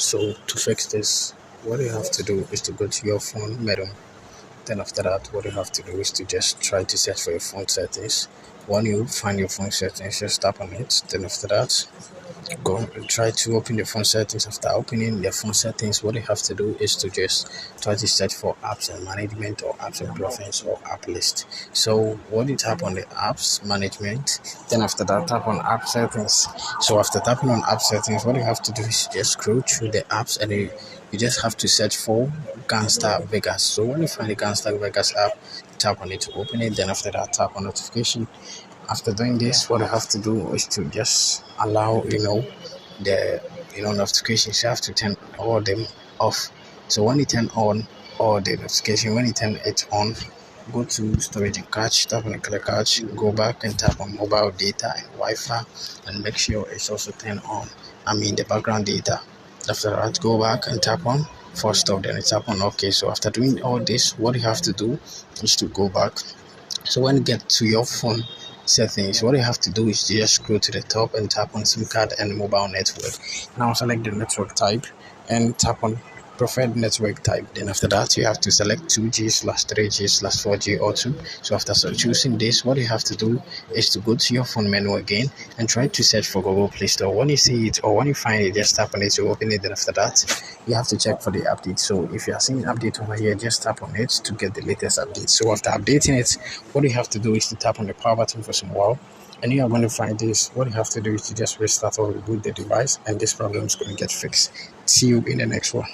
So to fix this, what you have to do is to go to your phone menu. Then after that, what you have to do is to just try to search for your phone settings. When you find your phone settings, just tap on it. Then after that, go and try to open the phone settings. After opening the phone settings, what you have to do is to just try to search for apps and management or apps and preference or app list. So when you tap on the apps management, then after that tap on app settings. So after tapping on app settings, what you have to do is just scroll through the apps and you just have to search for Gangster Vegas. So when you find the Gangster Vegas app, tap on it to open it. Then after that, tap on notification. After doing this, what I have to do is to just allow the notifications. You have to turn all them off. So when you turn on all the notification, when you turn it on, go to storage and cache, tap on the clear cache, go back and tap on mobile data and Wi-Fi, and make sure it's also turned on. The background data. After that, go back and tap on force stop, then tap on OK. So after doing all this, what you have to do is to go back. So when you get to your phone settings, what you have to do is to just scroll to the top and tap on SIM card and mobile network. Now select the network type and tap on preferred network type. Then after that, you have to select 2G/3G/4G or 2. So after choosing this, what you have to do is to go to your phone menu again and try to search for Google Play Store. When you see it or when you find it, just tap on it to open it. Then after that, you have to check for the update. So if you are seeing update over here, just tap on it to get the latest update. So after updating it, what you have to do is to tap on the power button for some while, and you are going to find this. What you have to do is to just restart or reboot the device, and this problem is going to get fixed. See you in the next one.